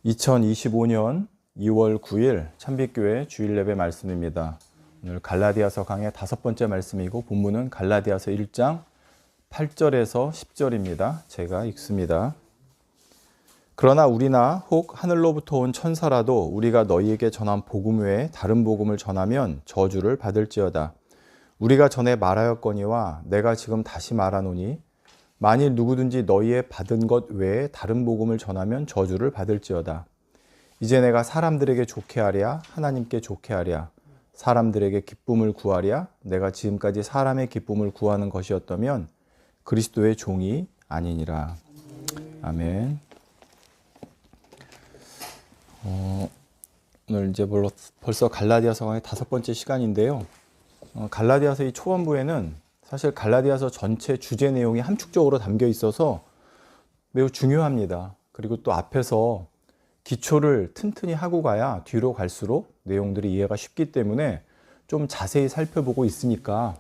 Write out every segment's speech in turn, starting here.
2025년 2월 9일 참빛교회 주일 예배 말씀입니다. 오늘 갈라디아서 강의 5번째 말씀이고 본문은 갈라디아서 1장 8절에서 10절입니다. 제가 읽습니다. 그러나 우리나 혹 하늘로부터 온 천사라도 우리가 너희에게 전한 복음 외에 다른 복음을 전하면 저주를 받을지어다. 우리가 전에 말하였거니와 내가 지금 다시 말하노니 만일 누구든지 너희의 받은 것 외에 다른 복음을 전하면 저주를 받을지어다. 이제 내가 사람들에게 좋게 하랴 하나님께 좋게 하랴 사람들에게 기쁨을 구하랴 내가 지금까지 사람의 기쁨을 구하는 것이었다면 그리스도의 종이 아니니라. 아멘. 오늘 이제 벌써 갈라디아서 강의 5번째 시간인데요. 갈라디아서 이 초반부에는 사실 갈라디아서 전체 주제 내용이 함축적으로 담겨 있어서 매우 중요합니다. 그리고 또 앞에서 기초를 튼튼히 하고 가야 뒤로 갈수록 내용들이 이해가 쉽기 때문에 좀 자세히 살펴보고 있으니까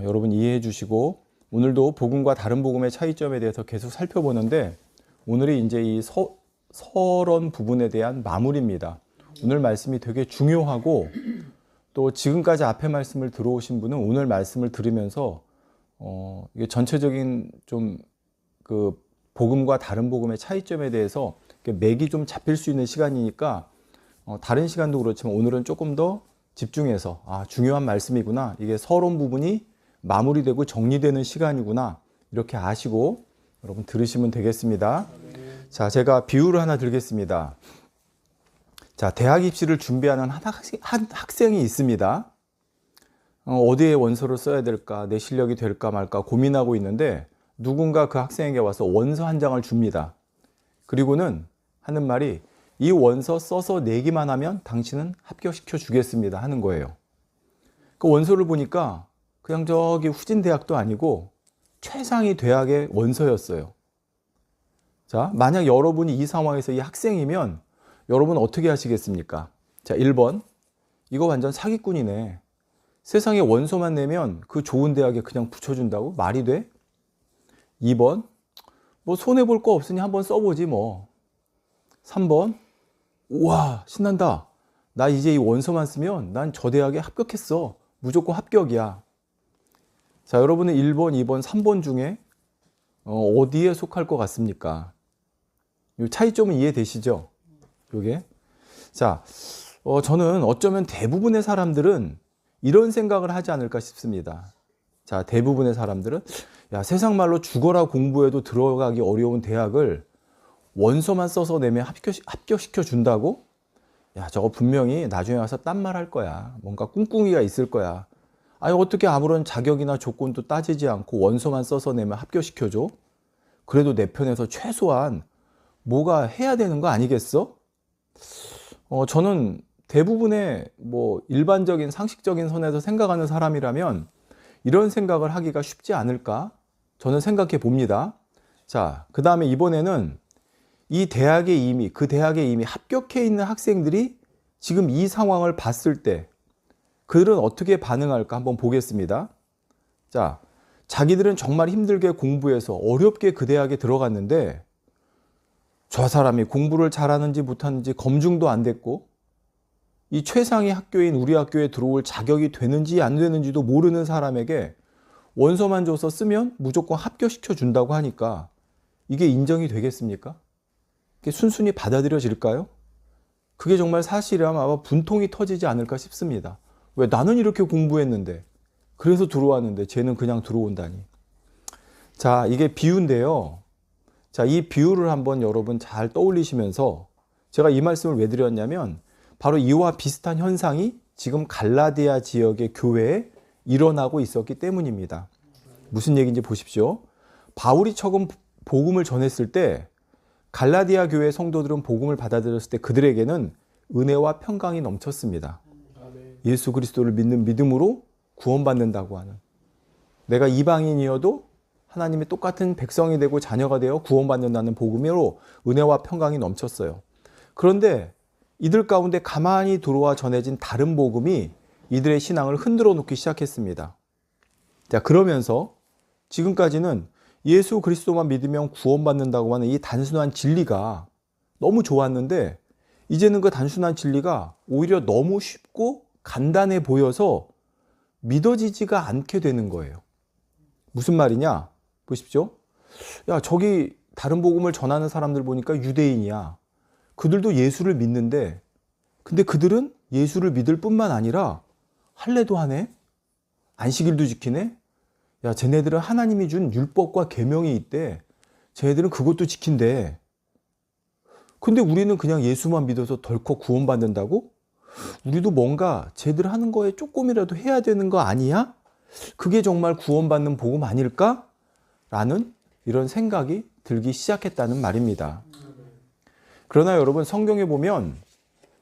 여러분 이해해 주시고, 오늘도 복음과 다른 복음의 차이점에 대해서 계속 살펴보는데 오늘이 이제 이 서론 부분에 대한 마무리입니다. 오늘 말씀이 되게 중요하고 또 지금까지 앞에 말씀을 들어오신 분은 오늘 말씀을 들으면서 이게 전체적인 좀 그 복음과 다른 복음의 차이점에 대해서 맥이 좀 잡힐 수 있는 시간이니까 다른 시간도 그렇지만 오늘은 조금 더 집중해서 중요한 말씀이구나, 이게 서론 부분이 마무리되고 정리되는 시간이구나, 이렇게 아시고 여러분 들으시면 되겠습니다. 자, 제가 비유를 하나 들겠습니다. 자, 대학 입시를 준비하는 한 학생이 있습니다. 어디에 원서를 써야 될까, 내 실력이 될까 말까 고민하고 있는데 누군가 그 학생에게 와서 원서 한 장을 줍니다. 그리고는 하는 말이 이 원서 써서 내기만 하면 당신은 합격시켜 주겠습니다 하는 거예요. 그 원서를 보니까 그냥 저기 후진 대학도 아니고 최상위 대학의 원서였어요. 자, 만약 여러분이 이 상황에서 이 학생이면 여러분 어떻게 하시겠습니까? 자, 1번, 이거 완전 사기꾼이네. 세상에 원서만 내면 그 좋은 대학에 그냥 붙여준다고? 말이 돼? 2번, 뭐 손해볼 거 없으니 한번 써보지 뭐. 3번, 우와 신난다. 나 이제 이 원서만 쓰면 난 저 대학에 합격했어. 무조건 합격이야. 자, 여러분은 1번, 2번, 3번 중에 어디에 속할 것 같습니까? 이 차이점은 이해되시죠? 요게. 자, 저는 어쩌면 대부분의 사람들은 이런 생각을 하지 않을까 싶습니다. 자, 대부분의 사람들은 야, 세상 말로 죽어라 공부해도 들어가기 어려운 대학을 원서만 써서 내면 합격시켜 준다고? 야, 저거 분명히 나중에 와서 딴 말 할 거야. 뭔가 꿍꿍이가 있을 거야. 아니, 어떻게 아무런 자격이나 조건도 따지지 않고 원서만 써서 내면 합격시켜줘? 그래도 내 편에서 최소한 뭐가 해야 되는 거 아니겠어? 저는 대부분의 뭐 일반적인 상식적인 선에서 생각하는 사람이라면 이런 생각을 하기가 쉽지 않을까? 저는 생각해 봅니다. 자, 그 다음에 이번에는 이 대학에 이미, 그 대학에 이미 합격해 있는 학생들이 지금 이 상황을 봤을 때 그들은 어떻게 반응할까 한번 보겠습니다. 자, 자기들은 정말 힘들게 공부해서 어렵게 그 대학에 들어갔는데 저 사람이 공부를 잘하는지 못하는지 검증도 안 됐고 이 최상위 학교인 우리 학교에 들어올 자격이 되는지 안 되는지도 모르는 사람에게 원서만 줘서 쓰면 무조건 합격시켜 준다고 하니까 이게 인정이 되겠습니까? 이게 순순히 받아들여질까요? 그게 정말 사실이라면 아마 분통이 터지지 않을까 싶습니다. 왜 나는 이렇게 공부했는데, 그래서 들어왔는데 쟤는 그냥 들어온다니. 자, 이게 비유인데요. 자, 이 비유를 한번 여러분 잘 떠올리시면서 제가 이 말씀을 왜 드렸냐면 바로 이와 비슷한 현상이 지금 갈라디아 지역의 교회에 일어나고 있었기 때문입니다. 무슨 얘기인지 보십시오. 바울이 처음 복음을 전했을 때 갈라디아 교회 성도들은 복음을 받아들였을 때 그들에게는 은혜와 평강이 넘쳤습니다. 예수 그리스도를 믿는 믿음으로 구원받는다고 하는, 내가 이방인이어도 하나님의 똑같은 백성이 되고 자녀가 되어 구원받는다는 복음으로 은혜와 평강이 넘쳤어요. 그런데 이들 가운데 가만히 들어와 전해진 다른 복음이 이들의 신앙을 흔들어 놓기 시작했습니다. 자, 그러면서 지금까지는 예수 그리스도만 믿으면 구원받는다고 하는 이 단순한 진리가 너무 좋았는데 이제는 그 단순한 진리가 오히려 너무 쉽고 간단해 보여서 믿어지지가 않게 되는 거예요. 무슨 말이냐? 보십시오. 야, 저기 다른 복음을 전하는 사람들 보니까 유대인이야. 그들도 예수를 믿는데 근데 그들은 예수를 믿을 뿐만 아니라 할례도 하네? 안식일도 지키네? 야, 쟤네들은 하나님이 준 율법과 계명이 있대. 쟤네들은 그것도 지킨대. 근데 우리는 그냥 예수만 믿어서 덜컥 구원받는다고? 우리도 뭔가 쟤들 하는 거에 조금이라도 해야 되는 거 아니야? 그게 정말 구원받는 복음 아닐까? 라는 이런 생각이 들기 시작했다는 말입니다. 그러나 여러분, 성경에 보면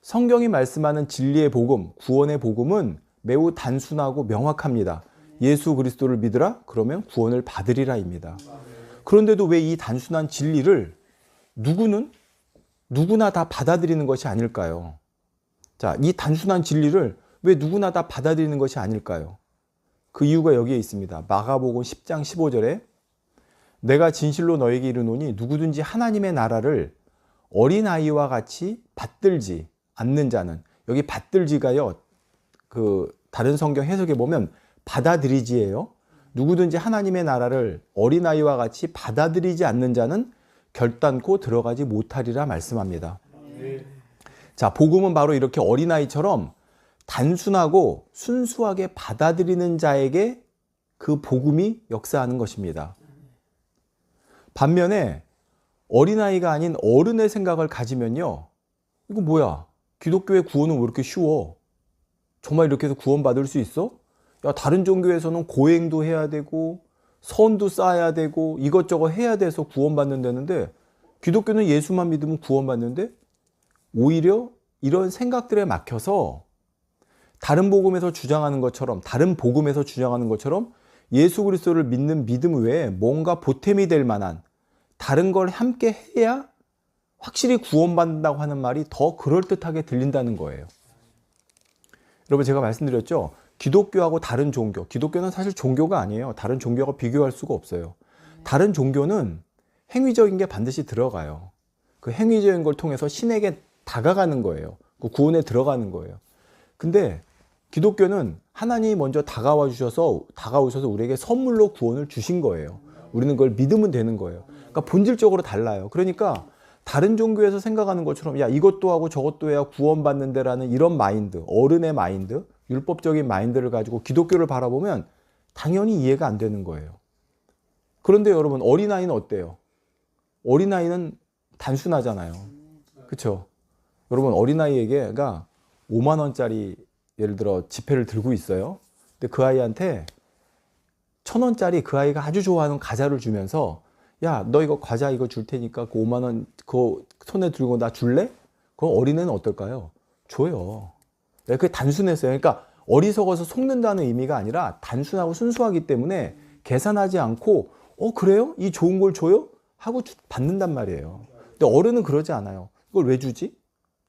성경이 말씀하는 진리의 복음, 구원의 복음은 매우 단순하고 명확합니다. 예수 그리스도를 믿으라? 그러면 구원을 받으리라입니다. 그런데도 왜 이 단순한 진리를 누구나 다 받아들이는 것이 아닐까요? 자, 이 단순한 진리를 왜 누구나 다 받아들이는 것이 아닐까요? 그 이유가 여기에 있습니다. 마가복음 10장 15절에 내가 진실로 너에게 이르노니 누구든지 하나님의 나라를 어린아이와 같이 받들지 않는 자는, 여기 받들지가요, 그 다른 성경 해석에 보면 받아들이지예요. 누구든지 하나님의 나라를 어린아이와 같이 받아들이지 않는 자는 결단코 들어가지 못하리라 말씀합니다. 자, 복음은 바로 이렇게 어린아이처럼 단순하고 순수하게 받아들이는 자에게 그 복음이 역사하는 것입니다. 반면에 어린아이가 아닌 어른의 생각을 가지면요, 이거 뭐야? 기독교의 구원은 왜 이렇게 쉬워? 정말 이렇게 해서 구원받을 수 있어? 야, 다른 종교에서는 고행도 해야 되고 선도 쌓아야 되고 이것저것 해야 돼서 구원받는다는데 기독교는 예수만 믿으면 구원받는데, 오히려 이런 생각들에 막혀서 다른 복음에서 주장하는 것처럼 예수 그리스도를 믿는 믿음 외에 뭔가 보탬이 될 만한 다른 걸 함께 해야 확실히 구원받는다고 하는 말이 더 그럴듯하게 들린다는 거예요. 여러분, 제가 말씀드렸죠? 기독교하고 다른 종교, 기독교는 사실 종교가 아니에요. 다른 종교와 비교할 수가 없어요. 다른 종교는 행위적인 게 반드시 들어가요. 그 행위적인 걸 통해서 신에게 다가가는 거예요. 그 구원에 들어가는 거예요. 근데 기독교는 하나님이 먼저 다가오셔서 우리에게 선물로 구원을 주신 거예요. 우리는 그걸 믿으면 되는 거예요. 그러니까 본질적으로 달라요. 그러니까 다른 종교에서 생각하는 것처럼 야, 이것도 하고 저것도 해야 구원받는데라는 이런 마인드, 어른의 마인드, 율법적인 마인드를 가지고 기독교를 바라보면 당연히 이해가 안 되는 거예요. 그런데 여러분, 어린아이는 어때요? 어린아이는 단순하잖아요. 그렇죠? 여러분, 어린아이에게가 5만 원짜리 예를 들어 지폐를 들고 있어요. 근데 그 아이한테 1,000원짜리 그 아이가 아주 좋아하는 과자를 주면서 야, 너 이거 과자 이거 줄 테니까 그 5만 원 그거 손에 들고 나 줄래? 그럼 어린애는 어떨까요? 줘요. 그게 단순했어요. 그러니까 어리석어서 속는다는 의미가 아니라 단순하고 순수하기 때문에 계산하지 않고 그래요? 이 좋은 걸 줘요? 하고 받는단 말이에요. 근데 어른은 그러지 않아요. 이걸 왜 주지?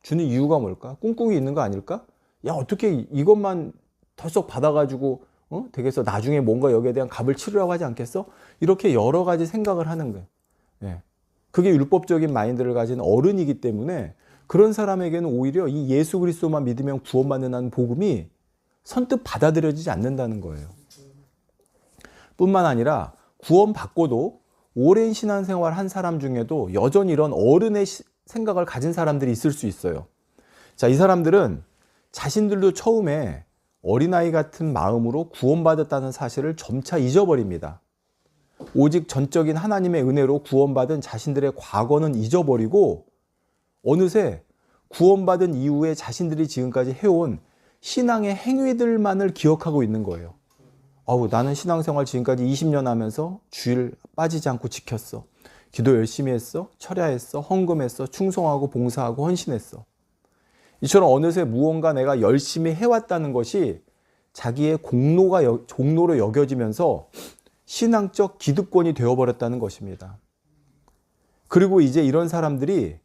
주는 이유가 뭘까? 꿍꿍이 있는 거 아닐까? 야, 어떻게 이것만 털썩 받아가지고 되겠어? 나중에 뭔가 여기에 대한 값을 치르라고 하지 않겠어? 이렇게 여러 가지 생각을 하는 거예요. 예. 그게 율법적인 마인드를 가진 어른이기 때문에 그런 사람에게는 오히려 이 예수 그리스도만 믿으면 구원받는다는 복음이 선뜻 받아들여지지 않는다는 거예요. 뿐만 아니라 구원받고도 오랜 신앙생활 한 사람 중에도 여전히 이런 어른의 생각을 가진 사람들이 있을 수 있어요. 자, 이 사람들은 자신들도 처음에 어린아이 같은 마음으로 구원받았다는 사실을 점차 잊어버립니다. 오직 전적인 하나님의 은혜로 구원받은 자신들의 과거는 잊어버리고 어느새 구원받은 이후에 자신들이 지금까지 해온 신앙의 행위들만을 기억하고 있는 거예요. 나는 신앙생활 지금까지 20년 하면서 주일 빠지지 않고 지켰어. 기도 열심히 했어. 철야했어. 헌금했어. 충성하고 봉사하고 헌신했어. 이처럼 어느새 무언가 내가 열심히 해왔다는 것이 자기의 공로로 여겨지면서 신앙적 기득권이 되어버렸다는 것입니다. 그리고 이제 이런 사람들이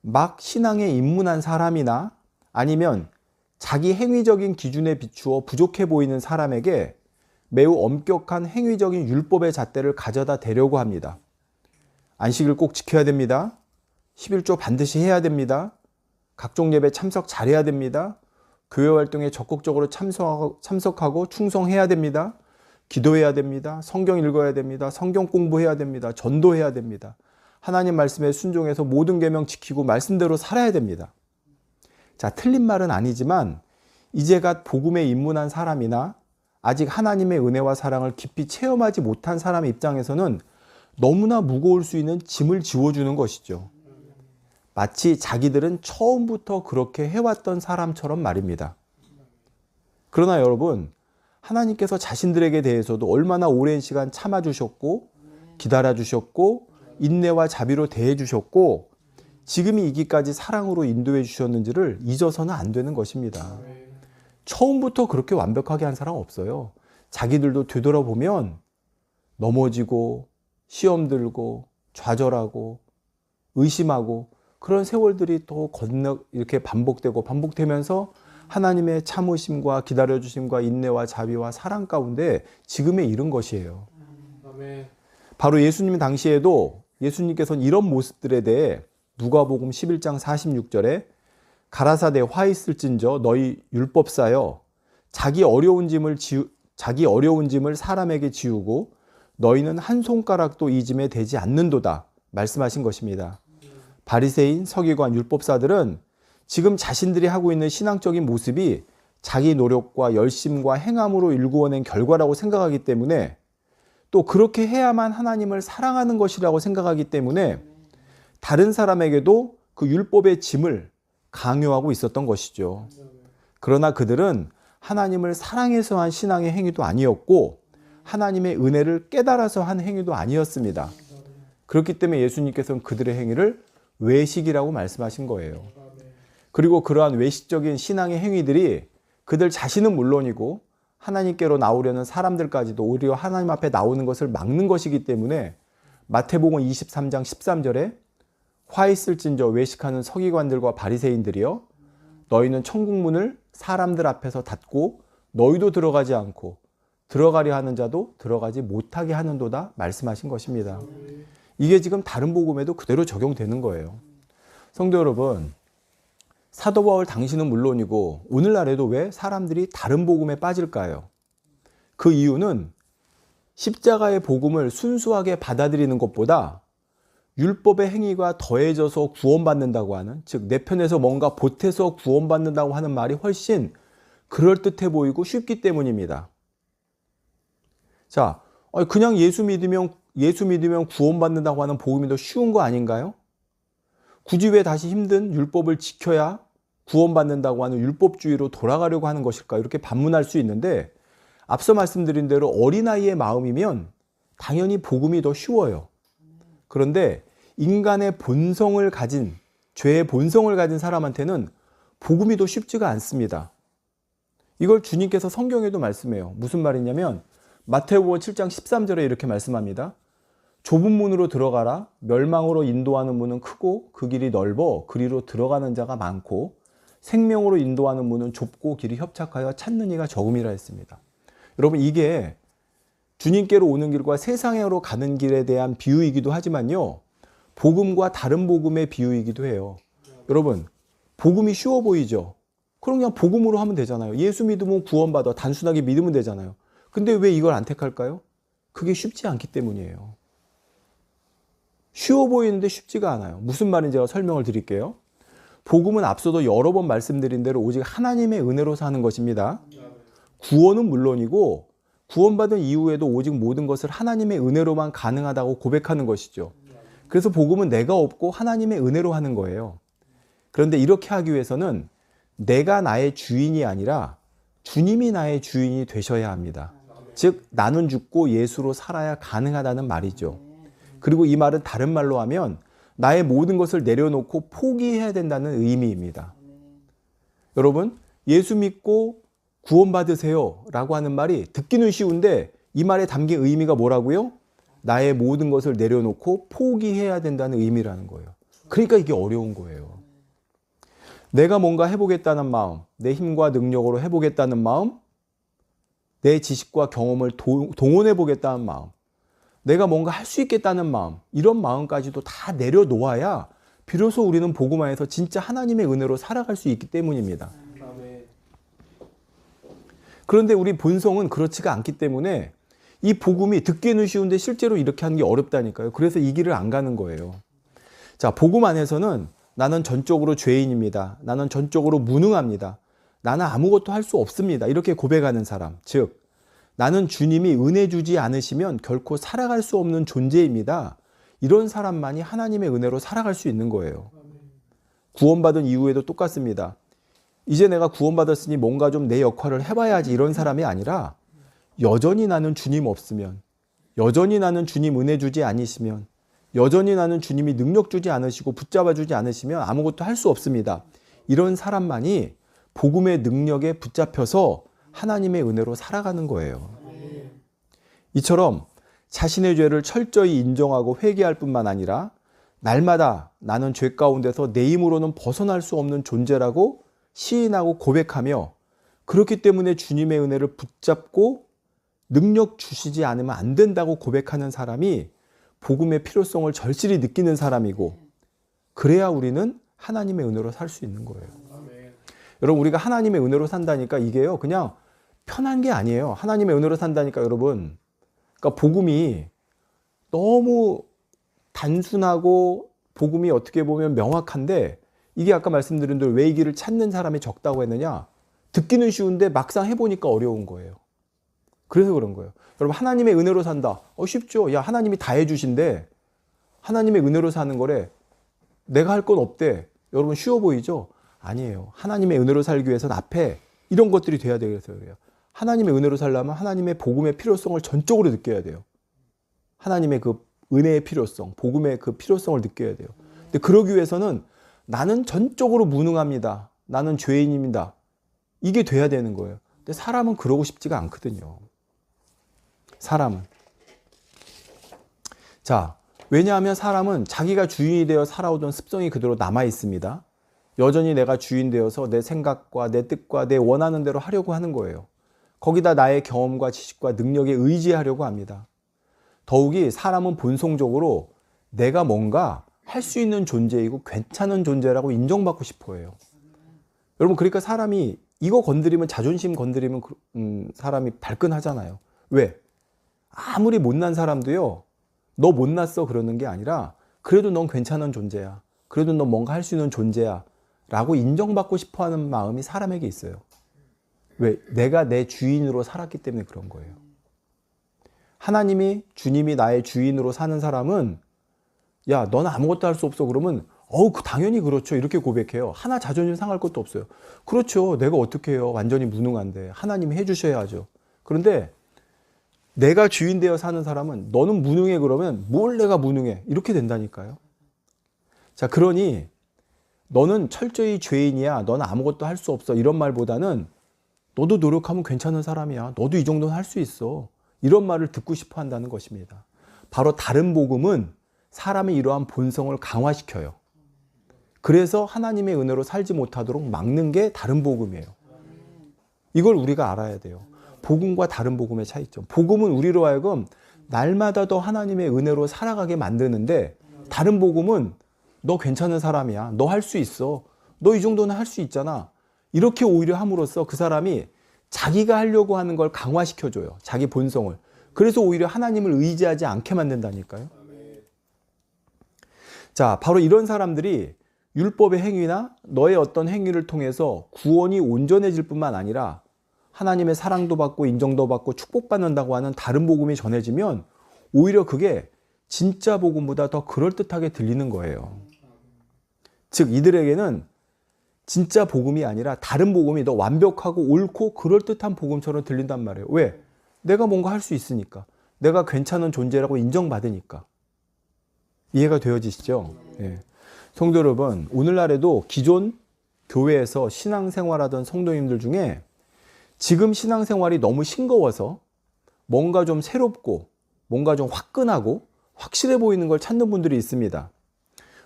막 신앙에 입문한 사람이나 아니면 자기 행위적인 기준에 비추어 부족해 보이는 사람에게 매우 엄격한 행위적인 율법의 잣대를 가져다 대려고 합니다. 안식일 꼭 지켜야 됩니다. 11조 반드시 해야 됩니다. 각종 예배 참석 잘해야 됩니다. 교회 활동에 적극적으로 참석하고 충성해야 됩니다. 기도해야 됩니다. 성경 읽어야 됩니다. 성경 공부해야 됩니다. 전도해야 됩니다. 하나님 말씀에 순종해서 모든 계명 지키고 말씀대로 살아야 됩니다. 자, 틀린 말은 아니지만 이제갓 복음에 입문한 사람이나 아직 하나님의 은혜와 사랑을 깊이 체험하지 못한 사람의 입장에서는 너무나 무거울 수 있는 짐을 지워주는 것이죠. 마치 자기들은 처음부터 그렇게 해왔던 사람처럼 말입니다. 그러나 여러분, 하나님께서 자신들에게 대해서도 얼마나 오랜 시간 참아주셨고 기다려주셨고 인내와 자비로 대해주셨고 지금이 이기까지 사랑으로 인도해 주셨는지를 잊어서는 안 되는 것입니다. 처음부터 그렇게 완벽하게 한 사람 없어요. 자기들도 되돌아보면 넘어지고 시험 들고 좌절하고 의심하고 그런 세월들이 또 이렇게 반복되면서 하나님의 참으심과 기다려주심과 인내와 자비와 사랑 가운데 지금에 이른 것이에요. 아멘. 바로 예수님 당시에도 예수님께서는 이런 모습들에 대해 누가복음 11장 46절에 가라사대 화 있을진저 너희 율법사여 자기 어려운 짐을 사람에게 지우고 너희는 한 손가락도 이 짐에 대지 않는도다 말씀하신 것입니다. 바리새인, 서기관, 율법사들은 지금 자신들이 하고 있는 신앙적인 모습이 자기 노력과 열심과 행함으로 일구어낸 결과라고 생각하기 때문에 또 그렇게 해야만 하나님을 사랑하는 것이라고 생각하기 때문에 다른 사람에게도 그 율법의 짐을 강요하고 있었던 것이죠. 그러나 그들은 하나님을 사랑해서 한 신앙의 행위도 아니었고 하나님의 은혜를 깨달아서 한 행위도 아니었습니다. 그렇기 때문에 예수님께서는 그들의 행위를 외식이라고 말씀하신 거예요. 그리고 그러한 외식적인 신앙의 행위들이 그들 자신은 물론이고 하나님께로 나오려는 사람들까지도 오히려 하나님 앞에 나오는 것을 막는 것이기 때문에 마태복음 23장 13절에 화 있을진저 외식하는 서기관들과 바리새인들이여 너희는 천국문을 사람들 앞에서 닫고 너희도 들어가지 않고 들어가려 하는 자도 들어가지 못하게 하는도다 말씀하신 것입니다. 이게 지금 다른 복음에도 그대로 적용되는 거예요. 성도 여러분, 사도 바울 당시는 물론이고 오늘날에도 왜 사람들이 다른 복음에 빠질까요? 그 이유는 십자가의 복음을 순수하게 받아들이는 것보다 율법의 행위가 더해져서 구원받는다고 하는, 즉 내 편에서 뭔가 보태서 구원받는다고 하는 말이 훨씬 그럴듯해 보이고 쉽기 때문입니다. 자, 그냥 예수 믿으면 구원받는다고 하는 복음이 더 쉬운 거 아닌가요? 굳이 왜 다시 힘든 율법을 지켜야 구원받는다고 하는 율법주의로 돌아가려고 하는 것일까? 이렇게 반문할 수 있는데 앞서 말씀드린 대로 어린아이의 마음이면 당연히 복음이 더 쉬워요. 그런데 인간의 본성을 가진, 죄의 본성을 가진 사람한테는 복음이 더 쉽지가 않습니다. 이걸 주님께서 성경에도 말씀해요. 무슨 말이냐면 마태복음 7장 13절에 이렇게 말씀합니다. 좁은 문으로 들어가라. 멸망으로 인도하는 문은 크고 그 길이 넓어 그리로 들어가는 자가 많고 생명으로 인도하는 문은 좁고 길이 협착하여 찾는 이가 적음이라 했습니다. 여러분, 이게 주님께로 오는 길과 세상으로 가는 길에 대한 비유이기도 하지만요, 복음과 다른 복음의 비유이기도 해요. 여러분, 복음이 쉬워 보이죠? 그럼 그냥 복음으로 하면 되잖아요. 예수 믿으면 구원받아. 단순하게 믿으면 되잖아요. 근데 왜 이걸 안 택할까요? 그게 쉽지 않기 때문이에요. 쉬워 보이는데 쉽지가 않아요. 무슨 말인지 제가 설명을 드릴게요. 복음은 앞서도 여러 번 말씀드린 대로 오직 하나님의 은혜로 사는 것입니다. 구원은 물론이고 구원받은 이후에도 오직 모든 것을 하나님의 은혜로만 가능하다고 고백하는 것이죠. 그래서 복음은 내가 없고 하나님의 은혜로 하는 거예요. 그런데 이렇게 하기 위해서는 내가 나의 주인이 아니라 주님이 나의 주인이 되셔야 합니다. 즉 나는 죽고 예수로 살아야 가능하다는 말이죠. 그리고 이 말은 다른 말로 하면 나의 모든 것을 내려놓고 포기해야 된다는 의미입니다. 여러분, 예수 믿고 구원받으세요 라고 하는 말이 듣기는 쉬운데 이 말에 담긴 의미가 뭐라고요? 나의 모든 것을 내려놓고 포기해야 된다는 의미라는 거예요. 그러니까 이게 어려운 거예요. 내가 뭔가 해보겠다는 마음, 내 힘과 능력으로 해보겠다는 마음, 내 지식과 경험을 동원해보겠다는 마음, 내가 뭔가 할 수 있겠다는 마음, 이런 마음까지도 다 내려놓아야 비로소 우리는 복음 안에서 진짜 하나님의 은혜로 살아갈 수 있기 때문입니다. 그런데 우리 본성은 그렇지가 않기 때문에 이 복음이 듣기는 쉬운데 실제로 이렇게 하는 게 어렵다니까요. 그래서 이 길을 안 가는 거예요. 자, 복음 안에서는 나는 전적으로 죄인입니다. 나는 전적으로 무능합니다. 나는 아무것도 할 수 없습니다. 이렇게 고백하는 사람, 즉 나는 주님이 은혜 주지 않으시면 결코 살아갈 수 없는 존재입니다. 이런 사람만이 하나님의 은혜로 살아갈 수 있는 거예요. 구원받은 이후에도 똑같습니다. 이제 내가 구원받았으니 뭔가 좀 내 역할을 해봐야지 이런 사람이 아니라 여전히 나는 주님 없으면, 여전히 나는 주님 은혜 주지 않으시면, 여전히 나는 주님이 능력 주지 않으시고 붙잡아 주지 않으시면 아무것도 할 수 없습니다. 이런 사람만이 복음의 능력에 붙잡혀서 하나님의 은혜로 살아가는 거예요. 이처럼 자신의 죄를 철저히 인정하고 회개할 뿐만 아니라 날마다 나는 죄 가운데서 내 힘으로는 벗어날 수 없는 존재라고 시인하고 고백하며, 그렇기 때문에 주님의 은혜를 붙잡고 능력 주시지 않으면 안 된다고 고백하는 사람이 복음의 필요성을 절실히 느끼는 사람이고, 그래야 우리는 하나님의 은혜로 살 수 있는 거예요. 여러분, 우리가 하나님의 은혜로 산다니까 이게요 그냥 편한 게 아니에요. 하나님의 은혜로 산다니까 여러분, 그러니까 복음이 너무 단순하고 복음이 어떻게 보면 명확한데, 이게 아까 말씀드린 대로 왜 이 길을 찾는 사람이 적다고 했느냐, 듣기는 쉬운데 막상 해보니까 어려운 거예요. 그래서 그런 거예요. 여러분, 하나님의 은혜로 산다, 쉽죠. 야, 하나님이 다 해주신데 하나님의 은혜로 사는 거래, 내가 할 건 없대. 여러분, 쉬워 보이죠? 아니에요. 하나님의 은혜로 살기 위해서는 앞에 이런 것들이 돼야 되겠어요. 하나님의 은혜로 살려면 하나님의 복음의 필요성을 전적으로 느껴야 돼요. 하나님의 그 은혜의 필요성, 복음의 그 필요성을 느껴야 돼요. 근데 그러기 위해서는 나는 전적으로 무능합니다. 나는 죄인입니다. 이게 돼야 되는 거예요. 근데 사람은 그러고 싶지가 않거든요. 사람은. 자, 왜냐하면 사람은 자기가 주인이 되어 살아오던 습성이 그대로 남아 있습니다. 여전히 내가 주인 되어서 내 생각과 내 뜻과 내 원하는 대로 하려고 하는 거예요. 거기다 나의 경험과 지식과 능력에 의지하려고 합니다. 더욱이 사람은 본성적으로 내가 뭔가 할 수 있는 존재이고 괜찮은 존재라고 인정받고 싶어 해요. 여러분, 그러니까 사람이 이거 건드리면, 자존심 건드리면 사람이 발끈하잖아요. 왜? 아무리 못난 사람도요, 너 못났어 그러는 게 아니라 그래도 넌 괜찮은 존재야, 그래도 넌 뭔가 할 수 있는 존재야 라고 인정받고 싶어하는 마음이 사람에게 있어요. 왜? 내가 내 주인으로 살았기 때문에 그런 거예요. 하나님이, 주님이 나의 주인으로 사는 사람은 야, 너는 아무것도 할 수 없어 그러면 당연히 그렇죠 이렇게 고백해요. 하나 자존심 상할 것도 없어요. 그렇죠, 내가 어떻게 해요, 완전히 무능한데 하나님이 해주셔야죠. 그런데 내가 주인 되어 사는 사람은 너는 무능해 그러면 뭘 내가 무능해 이렇게 된다니까요. 자, 그러니 너는 철저히 죄인이야, 너는 아무것도 할 수 없어 이런 말보다는 너도 노력하면 괜찮은 사람이야, 너도 이 정도는 할 수 있어, 이런 말을 듣고 싶어 한다는 것입니다. 바로 다른 복음은 사람의 이러한 본성을 강화시켜요. 그래서 하나님의 은혜로 살지 못하도록 막는 게 다른 복음이에요. 이걸 우리가 알아야 돼요. 복음과 다른 복음의 차이점. 복음은 우리로 하여금 날마다 더 하나님의 은혜로 살아가게 만드는데, 다른 복음은 너 괜찮은 사람이야, 너 할 수 있어, 너 이 정도는 할 수 있잖아, 이렇게 오히려 함으로써 그 사람이 자기가 하려고 하는 걸 강화시켜줘요. 자기 본성을. 그래서 오히려 하나님을 의지하지 않게 만든다니까요. 자, 바로 이런 사람들이 율법의 행위나 너의 어떤 행위를 통해서 구원이 온전해질 뿐만 아니라 하나님의 사랑도 받고 인정도 받고 축복받는다고 하는 다른 복음이 전해지면 오히려 그게 진짜 복음보다 더 그럴듯하게 들리는 거예요. 즉, 이들에게는 진짜 복음이 아니라 다른 복음이 더 완벽하고 옳고 그럴듯한 복음처럼 들린단 말이에요. 왜? 내가 뭔가 할 수 있으니까, 내가 괜찮은 존재라고 인정받으니까. 이해가 되어지시죠? 예. 성도 여러분, 오늘날에도 기존 교회에서 신앙생활하던 성도님들 중에 지금 신앙생활이 너무 싱거워서 뭔가 좀 새롭고 뭔가 좀 화끈하고 확실해 보이는 걸 찾는 분들이 있습니다.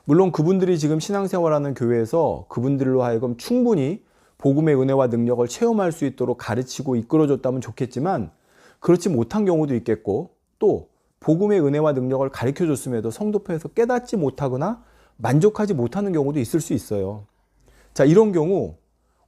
물론 그분들이 지금 신앙생활하는 교회에서 그분들로 하여금 충분히 복음의 은혜와 능력을 체험할 수 있도록 가르치고 이끌어줬다면 좋겠지만, 그렇지 못한 경우도 있겠고, 또 복음의 은혜와 능력을 가르쳐줬음에도 성도표에서 깨닫지 못하거나 만족하지 못하는 경우도 있을 수 있어요. 자, 이런 경우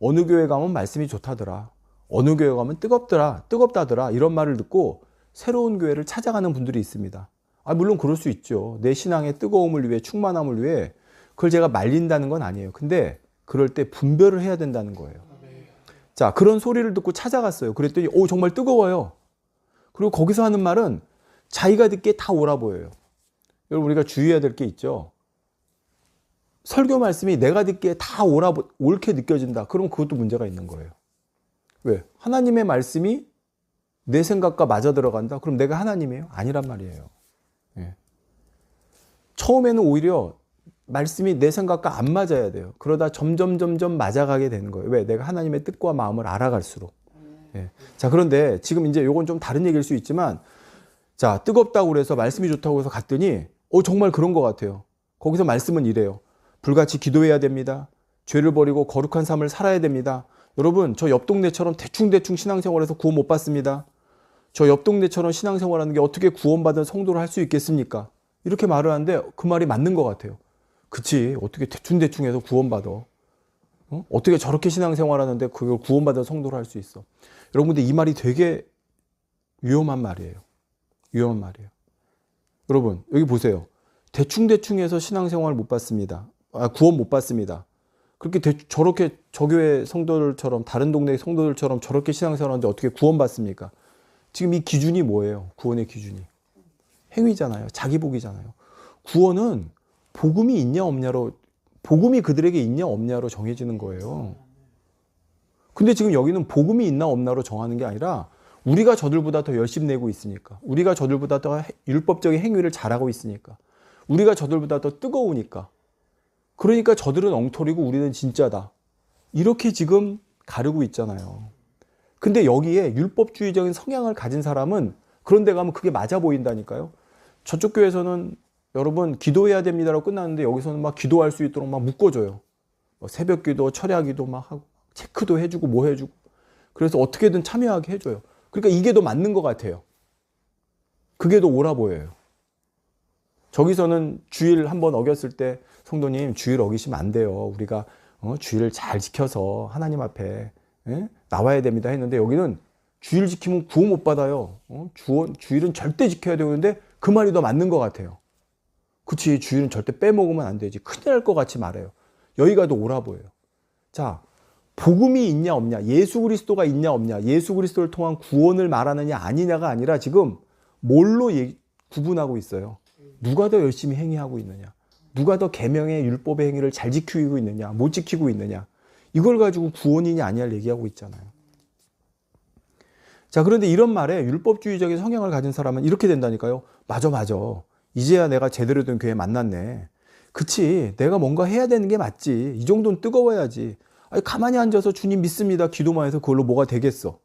어느 교회 가면 말씀이 좋다더라, 어느 교회 가면 뜨겁다더라 이런 말을 듣고 새로운 교회를 찾아가는 분들이 있습니다. 물론 그럴 수 있죠. 내 신앙의 뜨거움을 위해, 충만함을 위해 그걸 제가 말린다는 건 아니에요. 근데 그럴 때 분별을 해야 된다는 거예요. 자, 그런 소리를 듣고 찾아갔어요. 그랬더니 정말 뜨거워요. 그리고 거기서 하는 말은 자기가 듣기에 다 옳아 보여요. 여러분, 우리가 주의해야 될 게 있죠. 설교 말씀이 내가 듣기에 다 옳게 느껴진다. 그럼 그것도 문제가 있는 거예요. 왜? 하나님의 말씀이 내 생각과 맞아 들어간다? 그럼 내가 하나님이에요? 아니란 말이에요. 예. 처음에는 오히려 말씀이 내 생각과 안 맞아야 돼요. 그러다 점점 맞아가게 되는 거예요. 왜? 내가 하나님의 뜻과 마음을 알아갈수록. 예. 자, 그런데 지금 이제 요건 좀 다른 얘기일 수 있지만, 자, 뜨겁다고 그래서 말씀이 좋다고 해서 갔더니 정말 그런 것 같아요. 거기서 말씀은 이래요. 불같이 기도해야 됩니다. 죄를 버리고 거룩한 삶을 살아야 됩니다. 여러분, 저 옆 동네처럼 대충 신앙생활해서 구원 못 받습니다. 저 옆 동네처럼 신앙생활하는 게 어떻게 구원받은 성도를 할 수 있겠습니까? 이렇게 말을 하는데 그 말이 맞는 것 같아요. 그치, 어떻게 대충해서 구원받아. 어떻게 저렇게 신앙생활하는데 그걸 구원받은 성도를 할 수 있어. 여러분들, 이 말이 되게 위험한 말이에요. 위험한 말이에요. 여러분, 여기 보세요. 대충해서 신앙생활을 못 받습니다. 구원 못 받습니다. 그렇게 저렇게 저 교회 성도들처럼, 다른 동네 성도들처럼 저렇게 신앙생활하는데 어떻게 구원받습니까? 지금 이 기준이 뭐예요? 구원의 기준이 행위잖아요. 자기복이잖아요. 구원은 복음이 있냐 없냐로, 복음이 그들에게 있냐 없냐로 정해지는 거예요. 근데 지금 여기는 복음이 있나 없나로 정하는 게 아니라 우리가 저들보다 더 열심 내고 있으니까, 우리가 저들보다 더 율법적인 행위를 잘하고 있으니까, 우리가 저들보다 더 뜨거우니까, 그러니까 저들은 엉터리고 우리는 진짜다, 이렇게 지금 가르고 있잖아요. 근데 여기에 율법주의적인 성향을 가진 사람은 그런 데 가면 그게 맞아 보인다니까요. 저쪽 교회에서는 여러분 기도해야 됩니다라고 끝났는데 여기서는 막 기도할 수 있도록 막 묶어줘요. 새벽 기도, 철야 기도 막 하고 체크도 해주고 뭐 해주고, 그래서 어떻게든 참여하게 해줘요. 그러니까 이게 더 맞는 것 같아요. 그게 더 옳아 보여요. 저기서는 주일 한번 어겼을 때 성도님 주일 어기시면 안 돼요. 우리가 주일을 잘 지켜서 하나님 앞에 나와야 됩니다 했는데, 여기는 주일 지키면 구원 못 받아요. 주일은 절대 지켜야 되는데 그 말이 더 맞는 것 같아요. 그치, 주일은 절대 빼먹으면 안 되지. 큰일 날 것 같이 말해요. 여기가 더 옳아 보여요. 자, 복음이 있냐 없냐, 예수 그리스도가 있냐 없냐, 예수 그리스도를 통한 구원을 말하느냐 아니냐가 아니라 지금 뭘로 구분하고 있어요. 누가 더 열심히 행위하고 있느냐, 누가 더 계명의 율법의 행위를 잘 지키고 있느냐, 못 지키고 있느냐, 이걸 가지고 구원이냐 아니냐를 얘기하고 있잖아요. 자, 그런데 이런 말에 율법주의적인 성향을 가진 사람은 이렇게 된다니까요. 맞아. 이제야 내가 제대로 된 교회 만났네. 그치, 내가 뭔가 해야 되는 게 맞지. 이 정도는 뜨거워야지. 가만히 앉아서 주님 믿습니다 기도만 해서 그걸로 뭐가 되겠어.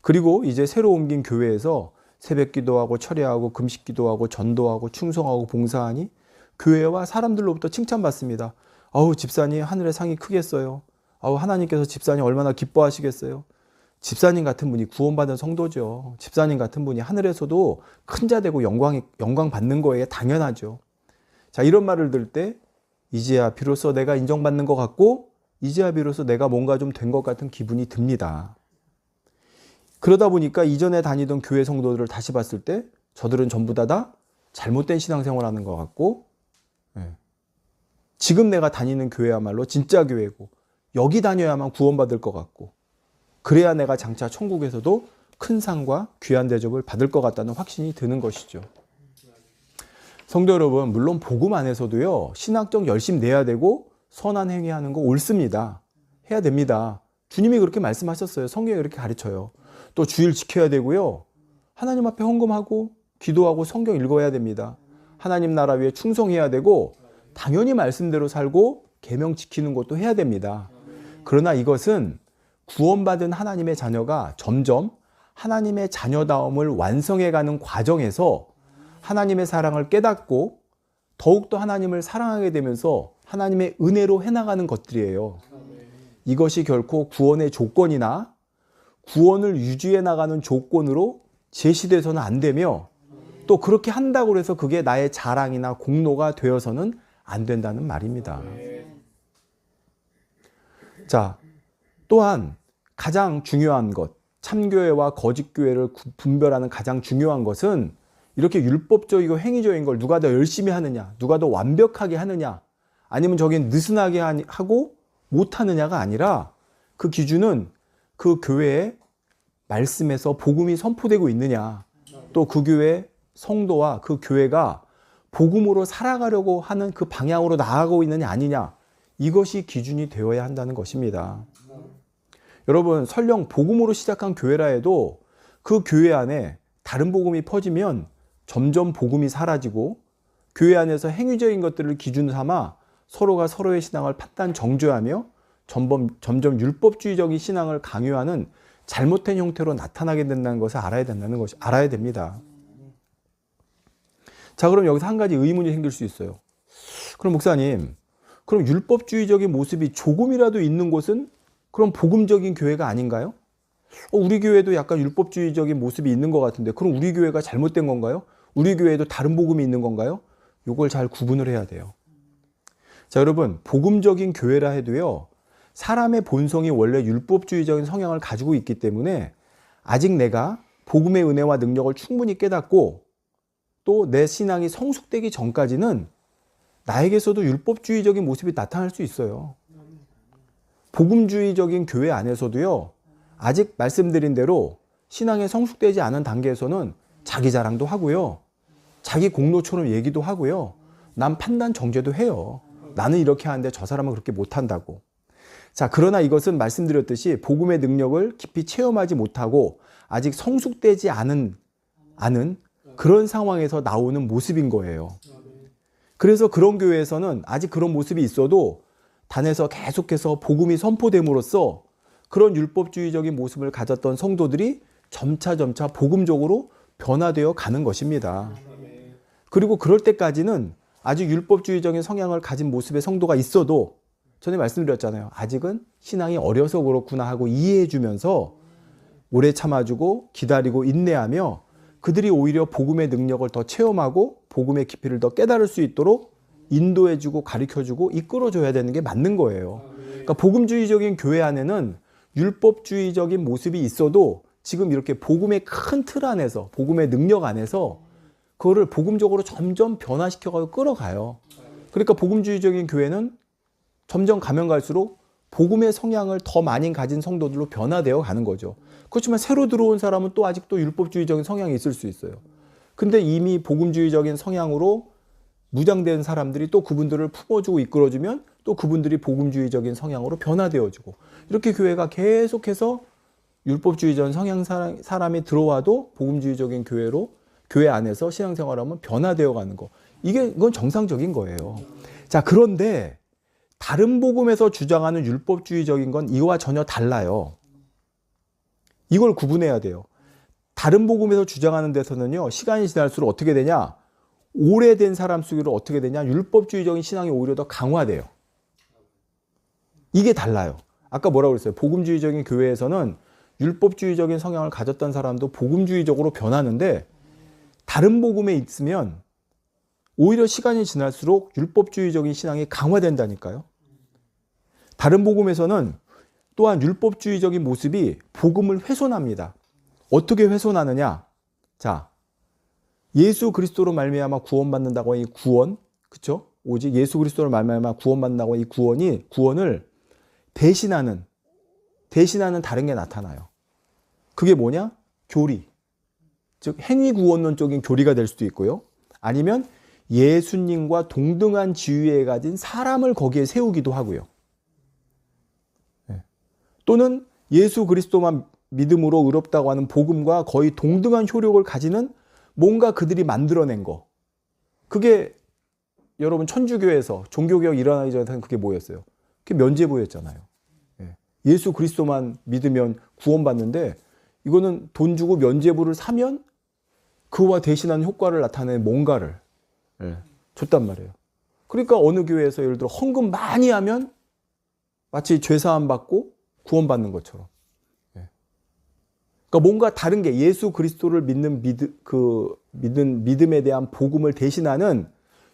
그리고 이제 새로 옮긴 교회에서 새벽 기도하고 철야하고 금식 기도하고 전도하고 충성하고 봉사하니 교회와 사람들로부터 칭찬받습니다. 아우, 집사님 하늘의 상이 크겠어요. 아우, 하나님께서 집사님 얼마나 기뻐하시겠어요. 집사님 같은 분이 구원받은 성도죠. 집사님 같은 분이 하늘에서도 큰 자 되고 영광 받는 거에 당연하죠. 자, 이런 말을 들을 때 이제야 비로소 내가 인정받는 것 같고, 이제야 비로소 내가 뭔가 좀 된 것 같은 기분이 듭니다. 그러다 보니까 이전에 다니던 교회 성도들을 다시 봤을 때 저들은 전부 다 잘못된 신앙생활하는 것 같고, 지금 내가 다니는 교회야말로 진짜 교회고 여기 다녀야만 구원받을 것 같고, 그래야 내가 장차 천국에서도 큰 상과 귀한 대접을 받을 것 같다는 확신이 드는 것이죠. 성도 여러분, 물론 복음 안에서도요, 신학적 열심 내야 되고 선한 행위하는 거 옳습니다. 해야 됩니다. 주님이 그렇게 말씀하셨어요. 성경에 그렇게 가르쳐요. 또 주일 지켜야 되고요, 하나님 앞에 헌금하고 기도하고 성경 읽어야 됩니다. 하나님 나라 위에 충성해야 되고 당연히 말씀대로 살고 계명 지키는 것도 해야 됩니다. 그러나 이것은 구원받은 하나님의 자녀가 점점 하나님의 자녀다움을 완성해가는 과정에서 하나님의 사랑을 깨닫고 더욱더 하나님을 사랑하게 되면서 하나님의 은혜로 해나가는 것들이에요. 이것이 결코 구원의 조건이나 구원을 유지해 나가는 조건으로 제시돼서는 안 되며, 또 그렇게 한다고 해서 그게 나의 자랑이나 공로가 되어서는 안 된다는 말입니다. 자, 또한 가장 중요한 것, 참교회와 거짓교회를 분별하는 가장 중요한 것은 이렇게 율법적이고 행위적인 걸 누가 더 열심히 하느냐, 누가 더 완벽하게 하느냐, 아니면 저긴 느슨하게 하고 못하느냐가 아니라 그 기준은 그 교회의 말씀에서 복음이 선포되고 있느냐, 또 그 교회 성도와 그 교회가 복음으로 살아가려고 하는 그 방향으로 나아가고 있느냐 아니냐, 이것이 기준이 되어야 한다는 것입니다. 여러분, 설령 복음으로 시작한 교회라 해도 그 교회 안에 다른 복음이 퍼지면 점점 복음이 사라지고 교회 안에서 행위적인 것들을 기준 삼아 서로가 서로의 신앙을 판단 정죄하며 점점 율법주의적인 신앙을 강요하는 잘못된 형태로 나타나게 된다는 것을 알아야 됩니다. 자, 그럼 여기서 한 가지 의문이 생길 수 있어요. 그럼 목사님, 그럼 율법주의적인 모습이 조금이라도 있는 곳은 그럼 복음적인 교회가 아닌가요? 우리 교회도 약간 율법주의적인 모습이 있는 것 같은데 그럼 우리 교회가 잘못된 건가요? 우리 교회에도 다른 복음이 있는 건가요? 이걸 잘 구분을 해야 돼요. 자, 여러분, 복음적인 교회라 해도요, 사람의 본성이 원래 율법주의적인 성향을 가지고 있기 때문에 아직 내가 복음의 은혜와 능력을 충분히 깨닫고 또 내 신앙이 성숙되기 전까지는 나에게서도 율법주의적인 모습이 나타날 수 있어요. 복음주의적인 교회 안에서도요, 아직 말씀드린 대로 신앙에 성숙되지 않은 단계에서는 자기 자랑도 하고요, 자기 공로처럼 얘기도 하고요, 남 판단 정죄도 해요. 나는 이렇게 하는데 저 사람은 그렇게 못한다고. 자, 그러나 이것은 말씀드렸듯이 복음의 능력을 깊이 체험하지 못하고 아직 성숙되지 않은 그런 상황에서 나오는 모습인 거예요. 그래서 그런 교회에서는 아직 그런 모습이 있어도 단에서 계속해서 복음이 선포됨으로써 그런 율법주의적인 모습을 가졌던 성도들이 점차 복음적으로 변화되어 가는 것입니다. 그리고 그럴 때까지는 아직 율법주의적인 성향을 가진 모습의 성도가 있어도 전에 말씀드렸잖아요. 아직은 신앙이 어려서 그렇구나 하고 이해해 주면서 오래 참아주고 기다리고 인내하며 그들이 오히려 복음의 능력을 더 체험하고 복음의 깊이를 더 깨달을 수 있도록 인도해주고 가르쳐주고 이끌어줘야 되는 게 맞는 거예요. 그러니까 복음주의적인 교회 안에는 율법주의적인 모습이 있어도 지금 이렇게 복음의 큰 틀 안에서 복음의 능력 안에서 그거를 복음적으로 점점 변화시켜가지고 끌어가요. 그러니까 복음주의적인 교회는 점점 가면 갈수록 복음의 성향을 더 많이 가진 성도들로 변화되어 가는 거죠. 그렇지만 새로 들어온 사람은 또 아직도 율법주의적인 성향이 있을 수 있어요. 근데 이미 복음주의적인 성향으로 무장된 사람들이 또 그분들을 품어주고 이끌어주면 또 그분들이 복음주의적인 성향으로 변화되어지고 이렇게 교회가 계속해서 율법주의적인 성향 사람이 들어와도 복음주의적인 교회 안에서 신앙생활하면 변화되어 가는 거. 이건 정상적인 거예요. 자, 그런데 다른 복음에서 주장하는 율법주의적인 건 이와 전혀 달라요. 이걸 구분해야 돼요. 다른 복음에서 주장하는 데서는요, 시간이 지날수록 어떻게 되냐? 오래된 사람 속으로 어떻게 되냐? 율법주의적인 신앙이 오히려 더 강화돼요. 이게 달라요. 아까 뭐라고 그랬어요? 복음주의적인 교회에서는 율법주의적인 성향을 가졌던 사람도 복음주의적으로 변하는데 다른 복음에 있으면 오히려 시간이 지날수록 율법주의적인 신앙이 강화된다니까요. 다른 복음에서는 또한 율법주의적인 모습이 복음을 훼손합니다. 어떻게 훼손하느냐? 자, 예수 그리스도로 말미암아 구원받는다고 이 구원, 그렇죠? 오직 예수 그리스도로 말미암아 구원받는다고 이 구원을 대신하는 다른 게 나타나요. 그게 뭐냐? 교리. 즉 행위 구원론적인 교리가 될 수도 있고요. 아니면 예수님과 동등한 지위에 가진 사람을 거기에 세우기도 하고요. 또는 예수 그리스도만 믿음으로 의롭다고 하는 복음과 거의 동등한 효력을 가지는 뭔가 그들이 만들어낸 거. 그게 여러분 천주교에서 종교개혁 일어나기 전에는 그게 뭐였어요? 그게 면죄부였잖아요. 예수 그리스도만 믿으면 구원받는데 이거는 돈 주고 면죄부를 사면 그와 대신한 효과를 나타내는 뭔가를 줬단 말이에요. 그러니까 어느 교회에서 예를 들어 헌금 많이 하면 마치 죄사함 받고 구원받는 것처럼. 그러니까 뭔가 다른 게 예수 그리스도를 믿는 믿음에 대한 복음을 대신하는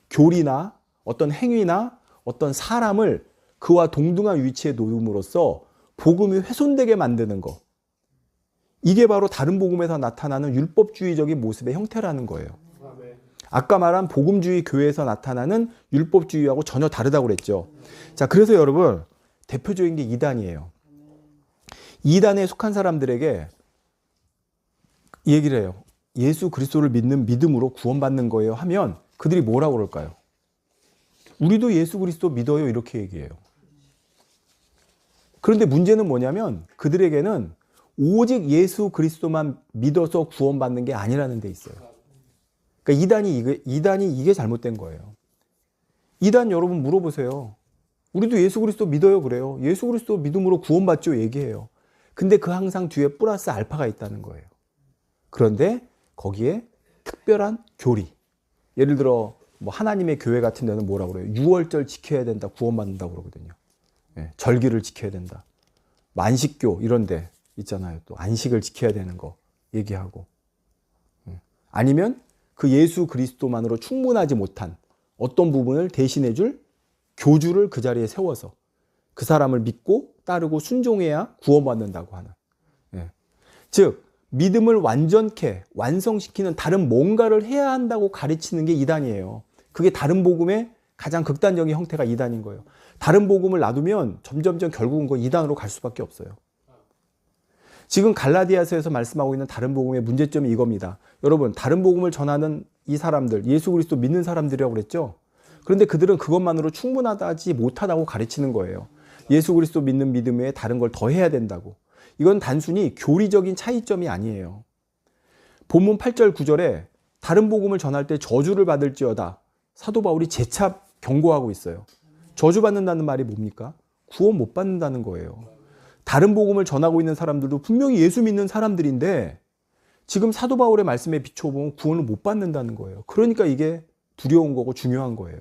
교리나 어떤 행위나 어떤 사람을 그와 동등한 위치에 놓음으로써 복음이 훼손되게 만드는 것. 이게 바로 다른 복음에서 나타나는 율법주의적인 모습의 형태라는 거예요. 아까 말한 복음주의 교회에서 나타나는 율법주의하고 전혀 다르다고 그랬죠. 자, 그래서 여러분 대표적인 게 이단이에요. 이단에 속한 사람들에게 얘기를 해요. 예수 그리스도를 믿는 믿음으로 구원받는 거예요 하면 그들이 뭐라고 그럴까요? 우리도 예수 그리스도 믿어요 이렇게 얘기해요. 그런데 문제는 뭐냐면 그들에게는 오직 예수 그리스도만 믿어서 구원받는 게 아니라는 데 있어요. 그러니까 이단이 이게 잘못된 거예요. 이단 여러분 물어보세요. 우리도 예수 그리스도 믿어요 그래요. 예수 그리스도 믿음으로 구원받죠 얘기해요. 근데 그 항상 뒤에 플러스 알파가 있다는 거예요. 그런데 거기에 특별한 교리. 예를 들어 뭐 하나님의 교회 같은 데는 뭐라고 그래요? 6월절 지켜야 된다. 구원받는다고 그러거든요. 예, 절기를 지켜야 된다. 만식교 이런 데 있잖아요. 또 안식을 지켜야 되는 거 얘기하고. 아니면 그 예수 그리스도만으로 충분하지 못한 어떤 부분을 대신해 줄 교주를 그 자리에 세워서 그 사람을 믿고 따르고 순종해야 구원받는다고 하는. 예. 즉 믿음을 완전케 완성시키는 다른 뭔가를 해야 한다고 가르치는 게 이단이에요. 그게 다른 복음의 가장 극단적인 형태가 이단인 거예요. 다른 복음을 놔두면 점점점 결국은 그 이단으로 갈 수밖에 없어요. 지금 갈라디아서에서 말씀하고 있는 다른 복음의 문제점이 이겁니다. 여러분 다른 복음을 전하는 이 사람들 예수 그리스도 믿는 사람들이라고 그랬죠. 그런데 그들은 그것만으로 충분하지 못하다고 가르치는 거예요. 예수 그리스도 믿는 믿음 외에 다른 걸 더 해야 된다고. 이건 단순히 교리적인 차이점이 아니에요. 본문 8절 9절에 다른 복음을 전할 때 저주를 받을지어다. 사도 바울이 재차 경고하고 있어요. 저주받는다는 말이 뭡니까? 구원 못 받는다는 거예요. 다른 복음을 전하고 있는 사람들도 분명히 예수 믿는 사람들인데 지금 사도 바울의 말씀에 비춰보면 구원을 못 받는다는 거예요. 그러니까 이게 두려운 거고 중요한 거예요.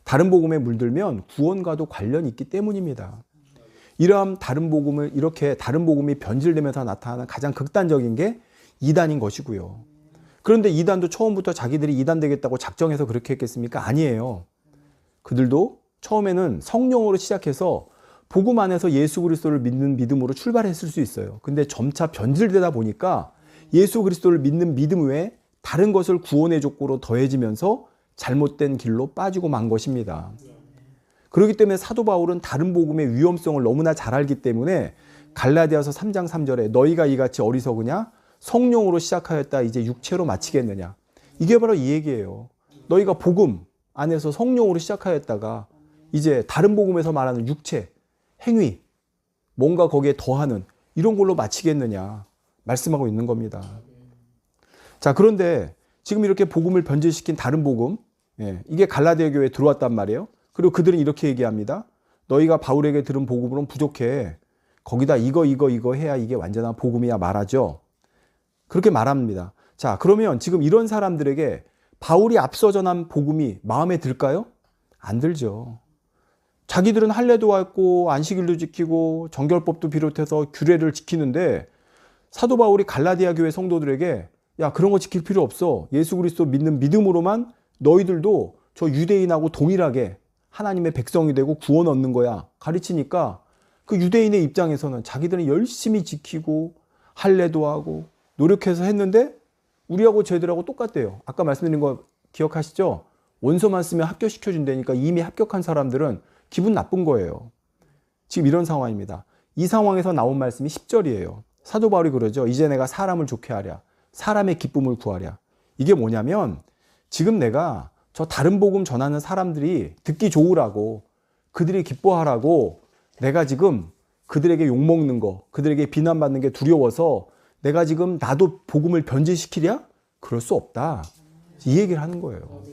다른 복음에 물들면 구원과도 관련이 있기 때문입니다. 이러한 다른 복음을 이렇게 다른 복음이 변질되면서 나타나는 가장 극단적인 게 이단인 것이고요. 그런데 이단도 처음부터 자기들이 이단 되겠다고 작정해서 그렇게 했겠습니까? 아니에요. 그들도 처음에는 성령으로 시작해서 복음 안에서 예수 그리스도를 믿는 믿음으로 출발했을 수 있어요. 근데 점차 변질되다 보니까 예수 그리스도를 믿는 믿음 외에 다른 것을 구원의 조건으로 더해지면서 잘못된 길로 빠지고 만 것입니다. 그렇기 때문에 사도 바울은 다른 복음의 위험성을 너무나 잘 알기 때문에 갈라디아서 3장 3절에 너희가 이같이 어리석으냐? 성령으로 시작하였다 이제 육체로 마치겠느냐? 이게 바로 이 얘기예요. 너희가 복음 안에서 성령으로 시작하였다가 이제 다른 복음에서 말하는 육체, 행위, 뭔가 거기에 더하는 이런 걸로 마치겠느냐 말씀하고 있는 겁니다. 자, 그런데 지금 이렇게 복음을 변질시킨 다른 복음, 이게 갈라디아 교회에 들어왔단 말이에요. 그리고 그들은 이렇게 얘기합니다. 너희가 바울에게 들은 복음으로는 부족해. 거기다 이거 해야 이게 완전한 복음이야 말하죠. 그렇게 말합니다. 자, 그러면 지금 이런 사람들에게 바울이 앞서 전한 복음이 마음에 들까요? 안 들죠. 자기들은 할례도 했고 안식일도 지키고 정결법도 비롯해서 규례를 지키는데 사도 바울이 갈라디아 교회 성도들에게 야, 그런 거 지킬 필요 없어. 예수 그리스도 믿는 믿음으로만 너희들도 저 유대인하고 동일하게 하나님의 백성이 되고 구원 얻는 거야 가르치니까 그 유대인의 입장에서는 자기들은 열심히 지키고 할례도 하고 노력해서 했는데 우리하고 쟤들하고 똑같대요. 아까 말씀드린 거 기억하시죠? 원서만 쓰면 합격시켜준다니까 이미 합격한 사람들은 기분 나쁜 거예요. 지금 이런 상황입니다. 이 상황에서 나온 말씀이 10절이에요. 사도 바울이 그러죠. 이제 내가 사람을 좋게 하랴. 사람의 기쁨을 구하랴. 이게 뭐냐면 지금 내가 저 다른 복음 전하는 사람들이 듣기 좋으라고 그들이 기뻐하라고 내가 지금 그들에게 욕먹는 거, 그들에게 비난받는 게 두려워서 내가 지금 나도 복음을 변질시키랴? 그럴 수 없다. 이 얘기를 하는 거예요.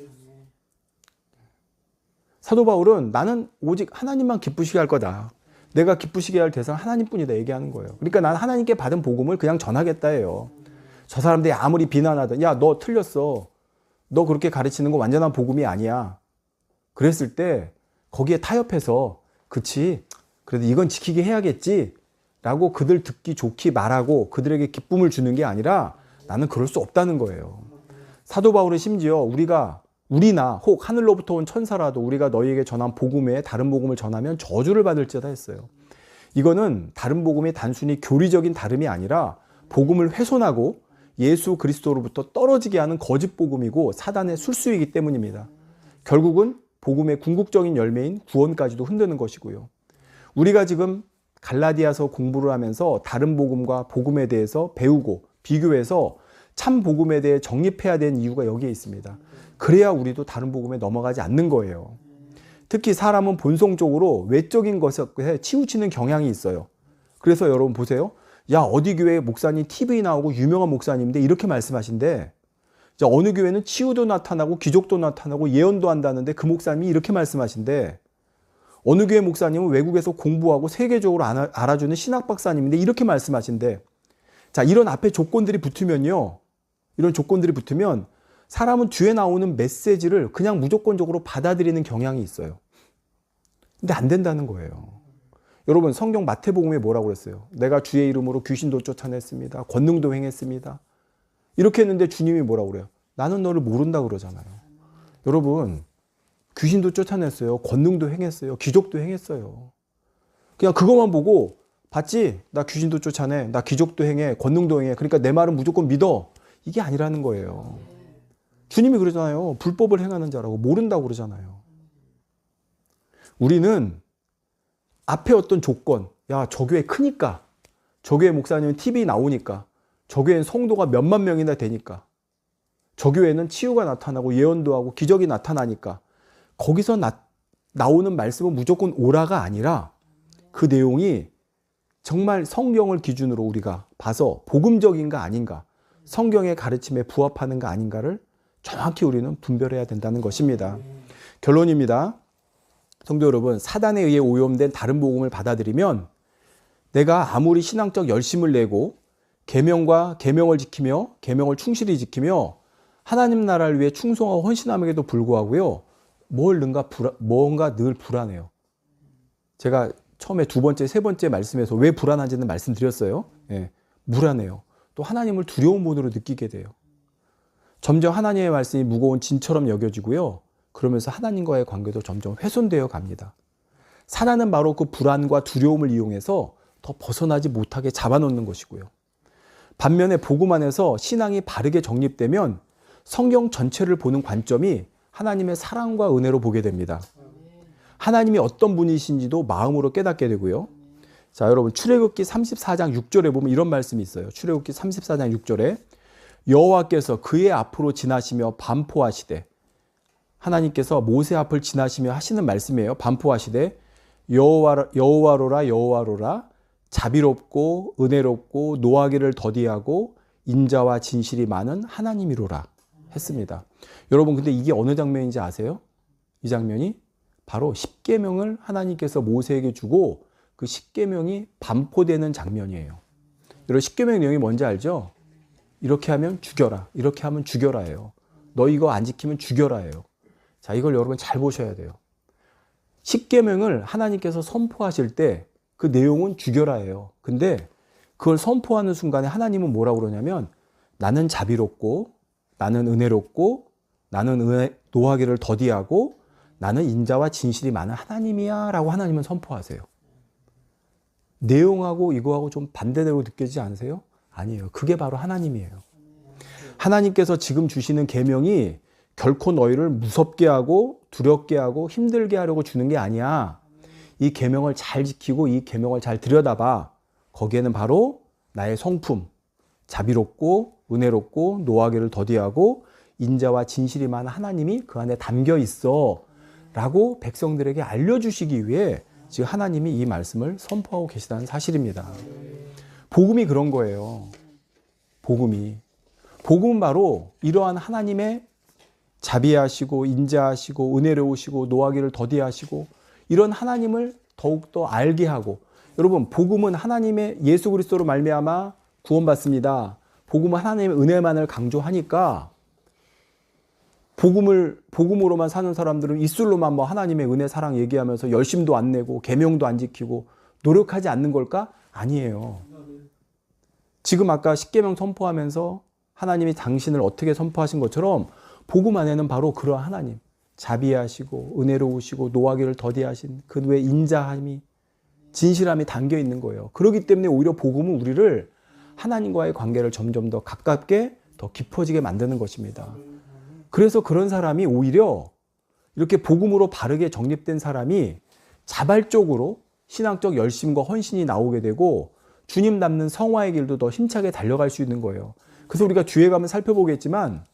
사도 바울은 나는 오직 하나님만 기쁘시게 할 거다. 내가 기쁘시게 할 대상 하나님뿐이다 얘기하는 거예요. 그러니까 난 하나님께 받은 복음을 그냥 전하겠다 해요. 저 사람들이 아무리 비난하든 야, 너 틀렸어. 너 그렇게 가르치는 거 완전한 복음이 아니야. 그랬을 때 거기에 타협해서 그치, 그래도 이건 지키게 해야겠지 라고 그들 듣기 좋게 말하고 그들에게 기쁨을 주는 게 아니라 나는 그럴 수 없다는 거예요. 사도 바울은 심지어 우리가 우리나 혹 하늘로부터 온 천사라도 우리가 너희에게 전한 복음 외에 다른 복음을 전하면 저주를 받을지어다 했어요. 이거는 다른 복음이 단순히 교리적인 다름이 아니라 복음을 훼손하고 예수 그리스도로부터 떨어지게 하는 거짓 복음이고 사단의 술수이기 때문입니다. 결국은 복음의 궁극적인 열매인 구원까지도 흔드는 것이고요. 우리가 지금 갈라디아서 공부를 하면서 다른 복음과 복음에 대해서 배우고 비교해서 참 복음에 대해 정립해야 되는 이유가 여기에 있습니다. 그래야 우리도 다른 복음에 넘어가지 않는 거예요. 특히 사람은 본성적으로 외적인 것에 치우치는 경향이 있어요. 그래서 여러분 보세요. 야, 어디 교회 목사님 TV 나오고 유명한 목사님인데 이렇게 말씀하신대. 자, 어느 교회는 치유도 나타나고 기적도 나타나고 예언도 한다는데 그 목사님이 이렇게 말씀하신대. 어느 교회 목사님은 외국에서 공부하고 세계적으로 알아주는 신학 박사님인데 이렇게 말씀하신대. 자, 이런 앞에 조건들이 붙으면요. 이런 조건들이 붙으면 사람은 뒤에 나오는 메시지를 그냥 무조건적으로 받아들이는 경향이 있어요. 근데 안 된다는 거예요. 여러분, 성경 마태복음에 뭐라고 그랬어요? 내가 주의 이름으로 귀신도 쫓아냈습니다. 권능도 행했습니다. 이렇게 했는데 주님이 뭐라고 그래요? 나는 너를 모른다 그러잖아요. 여러분, 귀신도 쫓아냈어요. 권능도 행했어요. 기적도 행했어요. 그냥 그것만 보고 봤지? 나 귀신도 쫓아내. 나 기적도 행해. 권능도 행해. 그러니까 내 말은 무조건 믿어. 이게 아니라는 거예요. 주님이 그러잖아요. 불법을 행하는 자라고 모른다고 그러잖아요. 우리는 앞에 어떤 조건, 야, 저 교회 크니까, 저 교회 목사님은 TV 나오니까, 저 교회는 성도가 몇만 명이나 되니까, 저 교회는 치유가 나타나고 예언도 하고 기적이 나타나니까 거기서 나오는 말씀은 무조건 오라가 아니라 그 내용이 정말 성경을 기준으로 우리가 봐서 복음적인가 아닌가, 성경의 가르침에 부합하는가 아닌가를 정확히 우리는 분별해야 된다는 것입니다. 결론입니다. 성도 여러분, 사단에 의해 오염된 다른 복음을 받아들이면 내가 아무리 신앙적 열심을 내고 계명을 지키며 계명을 충실히 지키며 하나님 나라를 위해 충성하고 헌신함에도 불구하고요. 뭔가 늘 불안해요. 제가 처음에 두 번째, 세 번째 말씀에서 왜 불안한지는 말씀드렸어요. 예, 불안해요. 또 하나님을 두려운 분으로 느끼게 돼요. 점점 하나님의 말씀이 무거운 진처럼 여겨지고요. 그러면서 하나님과의 관계도 점점 훼손되어 갑니다. 사단은 바로 그 불안과 두려움을 이용해서 더 벗어나지 못하게 잡아놓는 것이고요. 반면에 복음 안에서 신앙이 바르게 정립되면 성경 전체를 보는 관점이 하나님의 사랑과 은혜로 보게 됩니다. 하나님이 어떤 분이신지도 마음으로 깨닫게 되고요. 자, 여러분, 출애굽기 34장 6절에 보면 이런 말씀이 있어요. 출애굽기 34장 6절에 여호와께서 그의 앞으로 지나시며 반포하시되, 하나님께서 모세 앞을 지나시며 하시는 말씀이에요. 반포하시되 여호와로라 자비롭고 은혜롭고 노하기를 더디하고 인자와 진실이 많은 하나님이로라 했습니다. 여러분, 근데 이게 어느 장면인지 아세요? 이 장면이 바로 십계명을 하나님께서 모세에게 주고 그 십계명이 반포되는 장면이에요. 여러분, 십계명 내용이 뭔지 알죠? 이렇게 하면 죽여라, 이렇게 하면 죽여라예요. 너 이거 안 지키면 죽여라예요. 자, 이걸 여러분 잘 보셔야 돼요. 십계명을 하나님께서 선포하실 때 그 내용은 죽여라예요. 근데 그걸 선포하는 순간에 하나님은 뭐라고 그러냐면 나는 자비롭고 나는 은혜롭고 나는 노하기를 더디하고 나는 인자와 진실이 많은 하나님이야 라고 하나님은 선포하세요. 내용하고 이거하고 좀 반대되고 느껴지지 않으세요? 아니에요. 그게 바로 하나님이에요. 하나님께서 지금 주시는 계명이 결코 너희를 무섭게 하고 두렵게 하고 힘들게 하려고 주는 게 아니야. 이 계명을 잘 지키고 이 계명을 잘 들여다봐. 거기에는 바로 나의 성품, 자비롭고 은혜롭고 노하기를 더디하고 인자와 진실이 많은 하나님이 그 안에 담겨 있어 라고 백성들에게 알려주시기 위해 지금 하나님이 이 말씀을 선포하고 계시다는 사실입니다. 복음이 그런 거예요. 복음은 바로 이러한 하나님의 자비하시고 인자하시고 은혜로우시고 노하기를 더디하시고 이런 하나님을 더욱더 알게 하고, 여러분, 복음은 하나님의 예수 그리스도로 말미암아 구원받습니다. 복음은 하나님의 은혜만을 강조하니까 복음으로만 사는 사람들은 입술로만 뭐 하나님의 은혜 사랑 얘기하면서 열심도 안 내고 계명도 안 지키고 노력하지 않는 걸까? 아니에요. 지금 아까 십계명 선포하면서 하나님이 당신을 어떻게 선포하신 것처럼 복음 안에는 바로 그러한 하나님, 자비하시고 은혜로우시고 노하기를 더디하신 그 외 인자함이, 진실함이 담겨 있는 거예요. 그렇기 때문에 오히려 복음은 우리를 하나님과의 관계를 점점 더 가깝게, 더 깊어지게 만드는 것입니다. 그래서 그런 사람이 오히려 이렇게 복음으로 바르게 정립된 사람이 자발적으로 신앙적 열심과 헌신이 나오게 되고 주님 닮는 성화의 길도 더 힘차게 달려갈 수 있는 거예요. 그래서 우리가 뒤에 가면 살펴보겠지만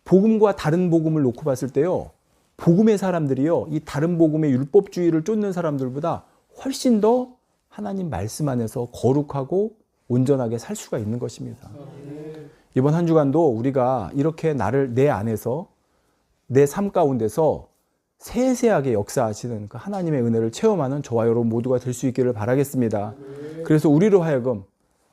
복음과 다른 복음을 놓고 봤을 때요, 복음의 사람들이요, 이 다른 복음의 율법주의를 쫓는 사람들보다 훨씬 더 하나님 말씀 안에서 거룩하고 온전하게 살 수가 있는 것입니다. 이번 한 주간도 우리가 이렇게 나를 내 안에서, 내 삶 가운데서 세세하게 역사하시는 그 하나님의 은혜를 체험하는 저와 여러분 모두가 될 수 있기를 바라겠습니다. 그래서 우리로 하여금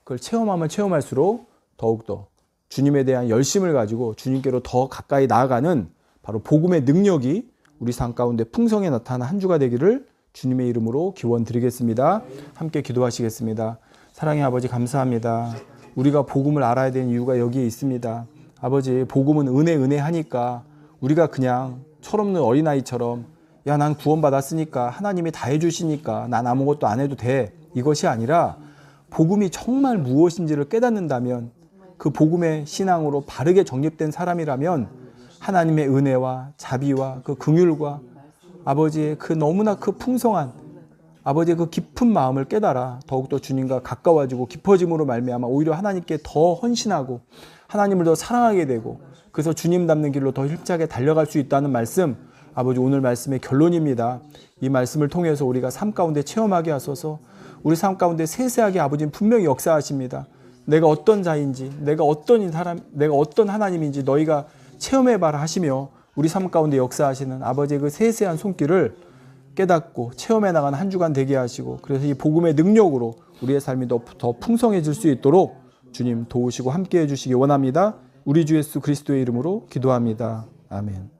그걸 체험하면 체험할수록 더욱더 주님에 대한 열심을 가지고 주님께로 더 가까이 나아가는 바로 복음의 능력이 우리 삶 가운데 풍성히 나타나는 한 주가 되기를 주님의 이름으로 기원드리겠습니다. 함께 기도하시겠습니다. 사랑의 아버지, 감사합니다. 우리가 복음을 알아야 되는 이유가 여기에 있습니다. 아버지, 복음은 은혜 하니까 우리가 그냥 철없는 어린아이처럼 야, 난 구원받았으니까 하나님이 다 해주시니까 난 아무것도 안 해도 돼, 이것이 아니라 복음이 정말 무엇인지를 깨닫는다면, 그 복음의 신앙으로 바르게 정립된 사람이라면 하나님의 은혜와 자비와 그 긍휼과 아버지의 그 너무나 그 풍성한 아버지의 그 깊은 마음을 깨달아 더욱더 주님과 가까워지고 깊어짐으로 말미암아 오히려 하나님께 더 헌신하고 하나님을 더 사랑하게 되고, 그래서 주님 닮는 길로 더 힘차게 달려갈 수 있다는 말씀, 아버지 오늘 말씀의 결론입니다. 이 말씀을 통해서 우리가 삶 가운데 체험하게 하소서. 우리 삶 가운데 세세하게 아버지는 분명히 역사하십니다. 내가 어떤 자인지, 내가 어떤 사람, 내가 어떤 하나님인지 너희가 체험해봐라 하시며 우리 삶 가운데 역사하시는 아버지의 그 세세한 손길을 깨닫고 체험해 나가는 한 주간 되게 하시고, 그래서 이 복음의 능력으로 우리의 삶이 더 풍성해질 수 있도록 주님 도우시고 함께해 주시기 원합니다. 우리 주 예수 그리스도의 이름으로 기도합니다. 아멘.